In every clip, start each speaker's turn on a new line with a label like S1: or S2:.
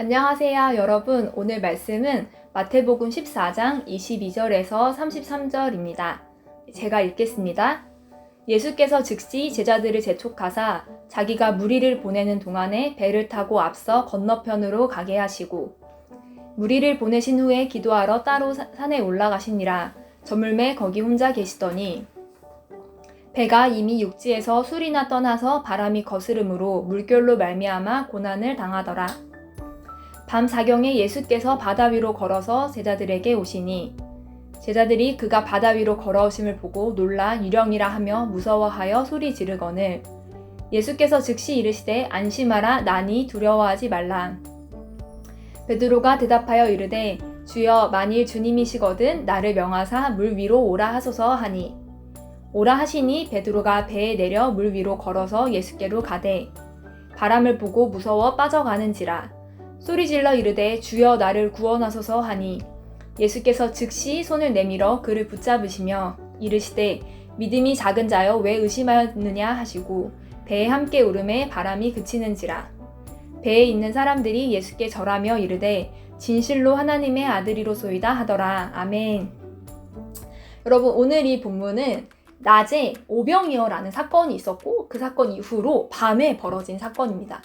S1: 안녕하세요, 여러분. 오늘 말씀은 마태복음 14장 22절에서 33절입니다. 제가 읽겠습니다. 예수께서 즉시 제자들을 재촉하사 자기가 무리를 보내는 동안에 배를 타고 앞서 건너편으로 가게 하시고 무리를 보내신 후에 기도하러 따로 산에 올라가시니라. 저물매 거기 혼자 계시더니 배가 이미 육지에서 술이나 떠나서 바람이 거스름으로 물결로 말미암아 고난을 당하더라. 밤 사경에 예수께서 바다 위로 걸어서 제자들에게 오시니 제자들이 그가 바다 위로 걸어오심을 보고 놀라 유령이라 하며 무서워하여 소리 지르거늘 예수께서 즉시 이르시되 안심하라 나니 두려워하지 말라. 베드로가 대답하여 이르되 주여 만일 주님이시거든 나를 명하사 물 위로 오라 하소서 하니 오라 하시니 베드로가 배에 내려 물 위로 걸어서 예수께로 가되 바람을 보고 무서워 빠져가는지라 소리질러 이르되 주여 나를 구원하소서 하니 예수께서 즉시 손을 내밀어 그를 붙잡으시며 이르시되 믿음이 작은 자여 왜 의심하였느냐 하시고 배에 함께 오름에 바람이 그치는지라. 배에 있는 사람들이 예수께 절하며 이르되 진실로 하나님의 아들이로소이다 하더라. 아멘. 여러분, 오늘 이 본문은 낮에 오병이어라는 사건이 있었고 그 사건 이후로 밤에 벌어진 사건입니다.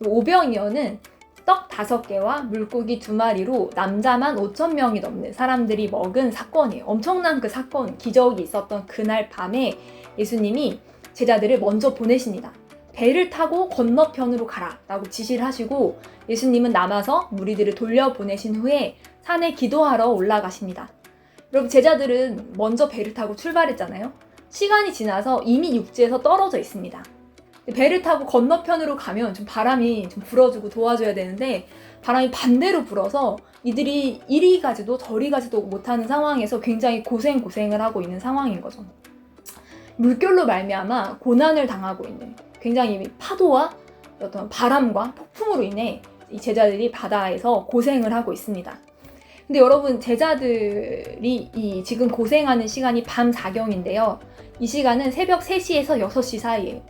S1: 오병이어는 떡 5개와 물고기 2마리로 남자만 5,000명이 넘는 사람들이 먹은 사건이에요. 엄청난 그 사건, 기적이 있었던 그날 밤에 예수님이 제자들을 먼저 보내십니다. 배를 타고 건너편으로 가라 라고 지시를 하시고 예수님은 남아서 무리들을 돌려보내신 후에 산에 기도하러 올라가십니다. 여러분, 제자들은 먼저 배를 타고 출발했잖아요. 시간이 지나서 이미 육지에서 떨어져 있습니다. 배를 타고 건너편으로 가면 좀 바람이 좀 불어주고 도와줘야 되는데 바람이 반대로 불어서 이들이 이리 가지도 저리 가지도 못하는 상황에서 굉장히 고생을 하고 있는 상황인 거죠. 물결로 말미암아 고난을 당하고 있는 굉장히 파도와 어떤 바람과 폭풍으로 인해 이 제자들이 바다에서 고생을 하고 있습니다. 근데 여러분, 제자들이 지금 고생하는 시간이 밤 사경인데요. 이 시간은 새벽 3시에서 6시 사이에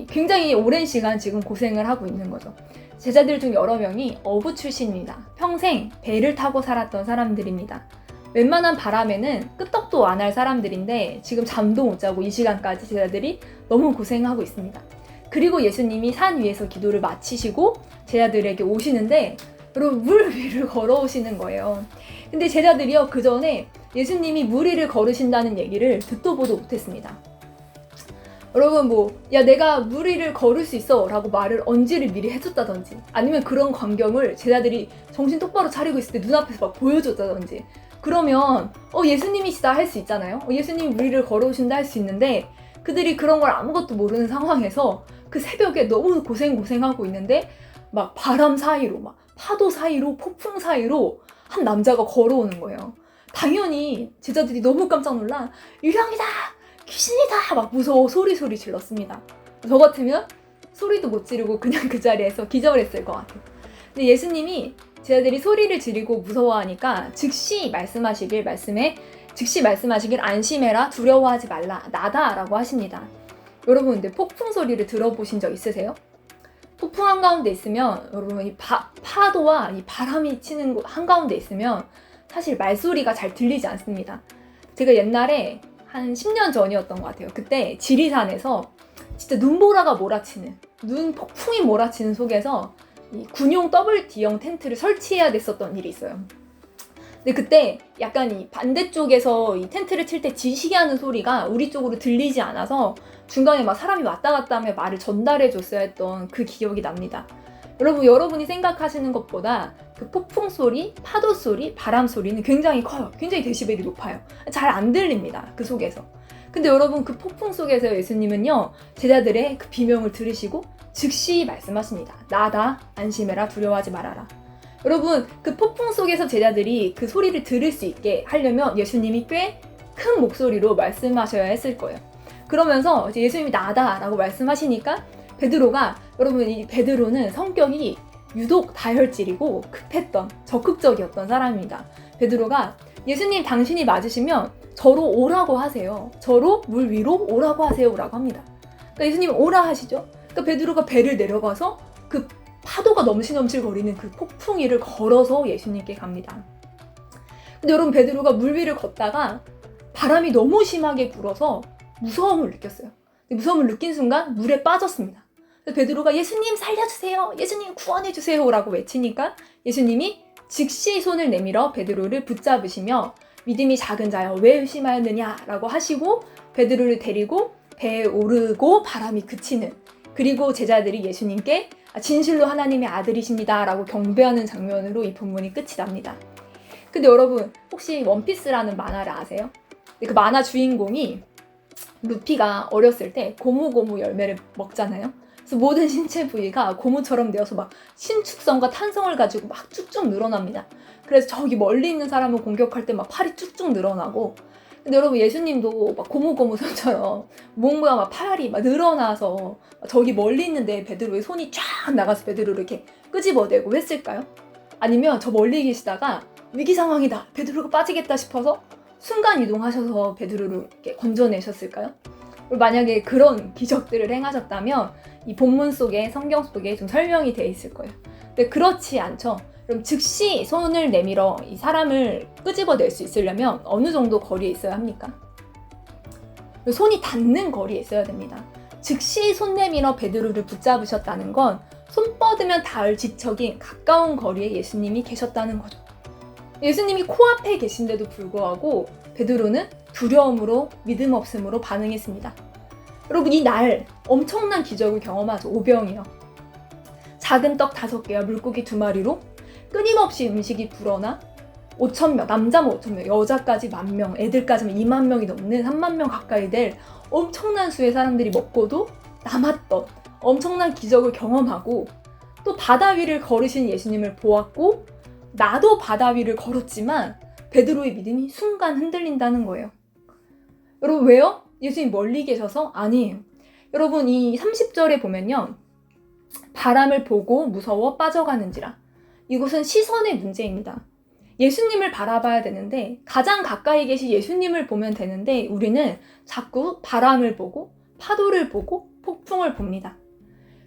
S1: 굉장히 오랜 시간 지금 고생을 하고 있는 거죠. 제자들 중 여러 명이 어부 출신입니다. 평생 배를 타고 살았던 사람들입니다. 웬만한 바람에는 끄떡도 안 할 사람들인데 지금 잠도 못 자고 이 시간까지 제자들이 너무 고생하고 있습니다. 그리고 예수님이 산 위에서 기도를 마치시고 제자들에게 오시는데 여러분, 물 위를 걸어오시는 거예요. 근데 제자들이요, 그 전에 예수님이 물 위를 걸으신다는 얘기를 듣도 보도 못했습니다. 여러분, 야, 내가 물 위를 걸을 수 있어 라고 말을 언지를 미리 해줬다든지 아니면 그런 광경을 제자들이 정신 똑바로 차리고 있을 때 눈앞에서 막 보여줬다든지 그러면 예수님이시다 할 수 있잖아요. 예수님이 물 위를 걸어오신다 할 수 있는데 그들이 그런 걸 아무것도 모르는 상황에서 그 새벽에 너무 고생하고 있는데 막 바람 사이로 막 파도 사이로 폭풍 사이로 한 남자가 걸어오는 거예요. 당연히 제자들이 너무 깜짝 놀라 유령이다! 귀신이다! 막 무서워 소리 질렀습니다. 저 같으면 소리도 못 지르고 그냥 그 자리에서 기절했을 것 같아요. 근데 예수님이 제자들이 소리를 지르고 무서워하니까 즉시 말씀하시길 안심해라 두려워하지 말라 나다 라고 하십니다. 여러분, 근데 폭풍 소리를 들어보신 적 있으세요? 폭풍 한가운데 있으면 여러분, 이 파도와 이 바람이 치는 한가운데 있으면 사실 말소리가 잘 들리지 않습니다. 제가 옛날에 한 10년 전이었던 것 같아요. 그때 지리산에서 진짜 눈보라가 몰아치는, 눈 폭풍이 몰아치는 속에서 이 군용 WD형 텐트를 설치해야 됐었던 일이 있어요. 근데 그때 약간 이 반대쪽에서 이 텐트를 칠 때 지시게 하는 소리가 우리 쪽으로 들리지 않아서 중간에 막 사람이 왔다 갔다 하며 말을 전달해 줬어야 했던 그 기억이 납니다. 여러분이 생각하시는 것보다 그 폭풍 소리, 파도 소리, 바람 소리는 굉장히 커요. 굉장히 데시벨이 높아요. 잘 안 들립니다. 그 속에서. 근데 여러분, 그 폭풍 속에서 예수님은요, 제자들의 그 비명을 들으시고 즉시 말씀하십니다. 나다, 안심해라, 두려워하지 말아라. 여러분, 그 폭풍 속에서 제자들이 그 소리를 들을 수 있게 하려면 예수님이 꽤 큰 목소리로 말씀하셔야 했을 거예요. 그러면서 이제 예수님이 나다 라고 말씀하시니까 베드로가, 여러분, 이 베드로는 성격이 유독 다혈질이고 급했던, 적극적이었던 사람입니다. 베드로가 예수님 당신이 맞으시면 저로 오라고 하세요. 저로 물 위로 오라고 하세요 라고 합니다. 그러니까 예수님 오라 하시죠. 그러니까 베드로가 배를 내려가서 그 파도가 넘실넘실거리는 그 폭풍 위를 걸어서 예수님께 갑니다. 근데 여러분, 베드로가 물 위를 걷다가 바람이 너무 심하게 불어서 무서움을 느꼈어요. 무서움을 느낀 순간 물에 빠졌습니다. 베드로가 예수님 살려주세요, 예수님 구원해주세요 라고 외치니까 예수님이 즉시 손을 내밀어 베드로를 붙잡으시며 믿음이 작은 자여 왜 의심하였느냐 라고 하시고 베드로를 데리고 배에 오르고 바람이 그치는, 그리고 제자들이 예수님께 진실로 하나님의 아들이십니다 라고 경배하는 장면으로 이 본문이 끝이 납니다. 근데 여러분, 혹시 원피스라는 만화를 아세요? 그 만화 주인공이 루피가 어렸을 때 고무고무 열매를 먹잖아요. 그래서 모든 신체 부위가 고무처럼 되어서 막 신축성과 탄성을 가지고 막 쭉쭉 늘어납니다. 그래서 저기 멀리 있는 사람을 공격할 때 막 팔이 쭉쭉 늘어나고, 근데 여러분, 예수님도 막 고무고무선처럼 뭔가 막 팔이 막 늘어나서 저기 멀리 있는데 베드로의 손이 쫙 나가서 베드로를 이렇게 끄집어내고 했을까요? 아니면 저 멀리 계시다가 위기 상황이다, 베드로가 빠지겠다 싶어서 순간 이동하셔서 베드로를 이렇게 건져내셨을까요? 만약에 그런 기적들을 행하셨다면 이 본문 속에, 성경 속에 좀 설명이 돼 있을 거예요. 근데 그렇지 않죠. 그럼 즉시 손을 내밀어 이 사람을 끄집어낼 수 있으려면 어느 정도 거리에 있어야 합니까? 손이 닿는 거리에 있어야 됩니다. 즉시 손 내밀어 베드로를 붙잡으셨다는 건 손 뻗으면 닿을 지척인 가까운 거리에 예수님이 계셨다는 거죠. 예수님이 코앞에 계신데도 불구하고 베드로는 두려움으로, 믿음 없음으로 반응했습니다. 여러분, 이 날 엄청난 기적을 경험하죠. 오병이요. 작은 떡 5개와 물고기 2마리로 끊임없이 음식이 불어나 5,000명, 남자면 5,000명, 여자까지 10,000명, 애들까지면 20,000명이 넘는 30,000명 가까이 될 엄청난 수의 사람들이 먹고도 남았던 엄청난 기적을 경험하고, 또 바다 위를 걸으신 예수님을 보았고, 나도 바다 위를 걸었지만 베드로의 믿음이 순간 흔들린다는 거예요. 여러분, 왜요? 예수님 멀리 계셔서? 아니에요. 여러분, 이 30절에 보면요, 바람을 보고 무서워 빠져가는지라. 이것은 시선의 문제입니다. 예수님을 바라봐야 되는데, 가장 가까이 계신 예수님을 보면 되는데 우리는 자꾸 바람을 보고 파도를 보고 폭풍을 봅니다.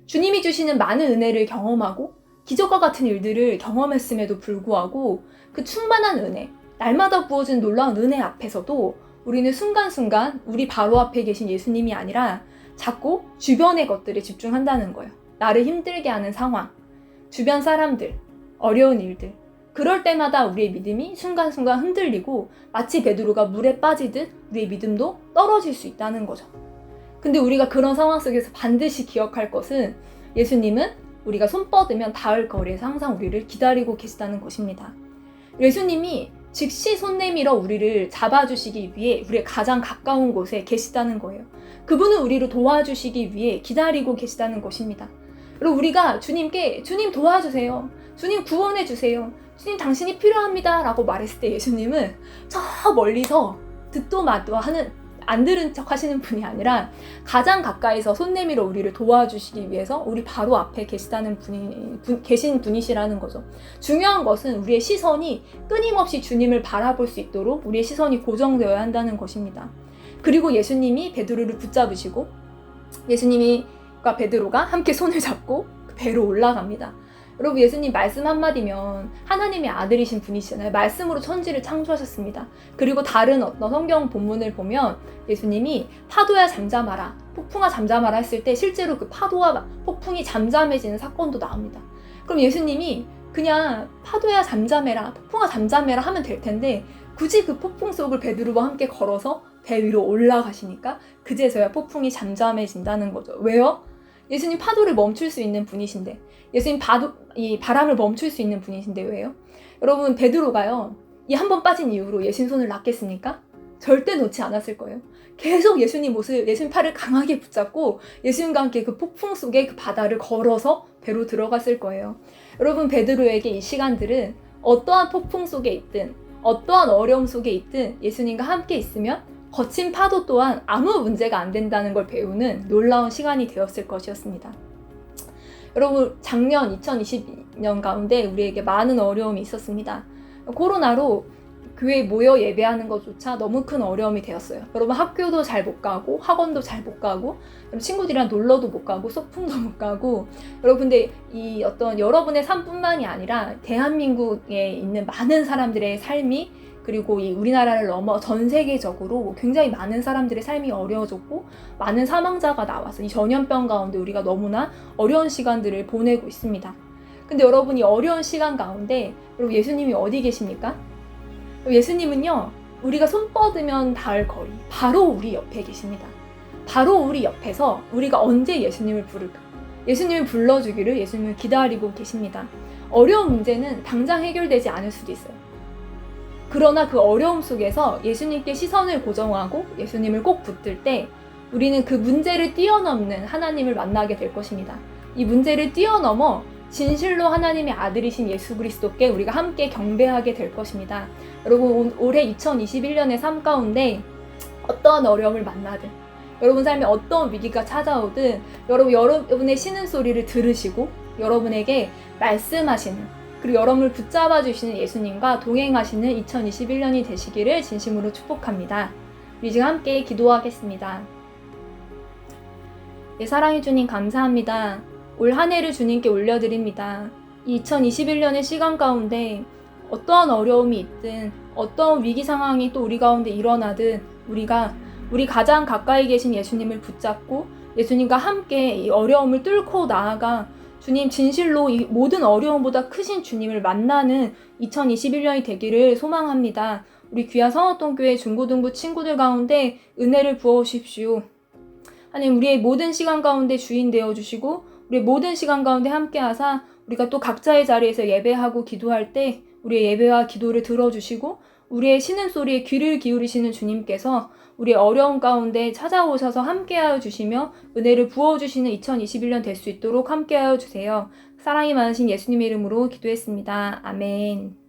S1: 주님이 주시는 많은 은혜를 경험하고 기적과 같은 일들을 경험했음에도 불구하고 그 충만한 은혜, 날마다 부어진 놀라운 은혜 앞에서도 우리는 순간순간 우리 바로 앞에 계신 예수님이 아니라 자꾸 주변의 것들에 집중한다는 거예요. 나를 힘들게 하는 상황, 주변 사람들, 어려운 일들. 그럴 때마다 우리의 믿음이 순간순간 흔들리고 마치 베드로가 물에 빠지듯 우리의 믿음도 떨어질 수 있다는 거죠. 근데 우리가 그런 상황 속에서 반드시 기억할 것은 예수님은 우리가 손 뻗으면 닿을 거리에서 항상 우리를 기다리고 계시다는 것입니다. 예수님이 즉시 손 내밀어 우리를 잡아주시기 위해 우리의 가장 가까운 곳에 계시다는 거예요. 그분은 우리를 도와주시기 위해 기다리고 계시다는 것입니다. 그리고 우리가 주님께 주님 도와주세요, 주님 구원해주세요, 주님 당신이 필요합니다 라고 말했을 때 예수님은 저 멀리서 듣도 마도 하는, 안 들은 척 하시는 분이 아니라 가장 가까이서 손 내밀어 우리를 도와주시기 위해서 우리 바로 앞에 계시다는 계신 분이시라는 거죠. 중요한 것은 우리의 시선이 끊임없이 주님을 바라볼 수 있도록 우리의 시선이 고정되어야 한다는 것입니다. 그리고 예수님이 베드로를 붙잡으시고 예수님과 베드로가 함께 손을 잡고 배로 올라갑니다. 여러분, 예수님 말씀 한마디면 하나님의 아들이신 분이시잖아요. 말씀으로 천지를 창조하셨습니다. 그리고 다른 어떤 성경 본문을 보면 예수님이 파도야 잠잠하라, 폭풍아 잠잠하라 했을 때 실제로 그 파도와 폭풍이 잠잠해지는 사건도 나옵니다. 그럼 예수님이 그냥 파도야 잠잠해라, 폭풍아 잠잠해라 하면 될 텐데 굳이 그 폭풍 속을 베드로와 함께 걸어서 배 위로 올라가시니까 그제서야 폭풍이 잠잠해진다는 거죠. 왜요? 예수님 파도를 멈출 수 있는 분이신데, 예수님 이 바람을 멈출 수 있는 분이신데 왜요? 여러분, 베드로가요, 이 한 번 빠진 이후로 예수님 손을 놨겠습니까? 절대 놓지 않았을 거예요. 계속 예수님 팔을 강하게 붙잡고 예수님과 함께 그 폭풍 속에 그 바다를 걸어서 배로 들어갔을 거예요. 여러분, 베드로에게 이 시간들은 어떠한 폭풍 속에 있든 어떠한 어려움 속에 있든 예수님과 함께 있으면 거친 파도 또한 아무 문제가 안 된다는 걸 배우는 놀라운 시간이 되었을 것이었습니다. 여러분, 작년 2020년 가운데 우리에게 많은 어려움이 있었습니다. 코로나로 교회에 모여 예배하는 것조차 너무 큰 어려움이 되었어요. 여러분 학교도 잘 못 가고 학원도 잘 못 가고 친구들이랑 놀러도 못 가고 소풍도 못 가고 여러분 근데 이 어떤 여러분의 삶뿐만이 아니라 대한민국에 있는 많은 사람들의 삶이 그리고 이 우리나라를 넘어 전 세계적으로 굉장히 많은 사람들의 삶이 어려워졌고 많은 사망자가 나와서 이 전염병 가운데 우리가 너무나 어려운 시간들을 보내고 있습니다. 근데 여러분 이 어려운 시간 가운데 여러분 예수님이 어디 계십니까? 예수님은요 우리가 손 뻗으면 닿을 거리 바로 우리 옆에 계십니다. 바로 우리 옆에서 우리가 언제 예수님을 부를까? 예수님을 불러주기를 예수님을 기다리고 계십니다. 어려운 문제는 당장 해결되지 않을 수도 있어요. 그러나 그 어려움 속에서 예수님께 시선을 고정하고 예수님을 꼭 붙들 때 우리는 그 문제를 뛰어넘는 하나님을 만나게 될 것입니다. 이 문제를 뛰어넘어 진실로 하나님의 아들이신 예수 그리스도께 우리가 함께 경배하게 될 것입니다. 여러분 올해 2021년의 삶 가운데 어떤 어려움을 만나든 여러분 삶에 어떤 위기가 찾아오든 여러분의 쉬는 소리를 들으시고 여러분에게 말씀하시는 그리고 여러분을 붙잡아 주시는 예수님과 동행하시는 2021년이 되시기를 진심으로 축복합니다. 우리 지금 함께 기도하겠습니다. 예, 사랑해 주님 감사합니다. 올 한 해를 주님께 올려드립니다. 2021년의 시간 가운데 어떠한 어려움이 있든 어떤 위기 상황이 또 우리 가운데 일어나든 우리 가장 가까이 계신 예수님을 붙잡고 예수님과 함께 이 어려움을 뚫고 나아가 주님 진실로 이 모든 어려움보다 크신 주님을 만나는 2021년이 되기를 소망합니다. 우리 귀한 성화동교회 중고등부 친구들 가운데 은혜를 부어주십시오. 하나님 우리의 모든 시간 가운데 주인 되어주시고 우리의 모든 시간 가운데 함께하사 우리가 또 각자의 자리에서 예배하고 기도할 때 우리의 예배와 기도를 들어주시고 우리의 쉬는 소리에 귀를 기울이시는 주님께서 우리의 어려움 가운데 찾아오셔서 함께하여 주시며 은혜를 부어주시는 2021년 될 수 있도록 함께하여 주세요. 사랑이 많으신 예수님의 이름으로 기도했습니다. 아멘.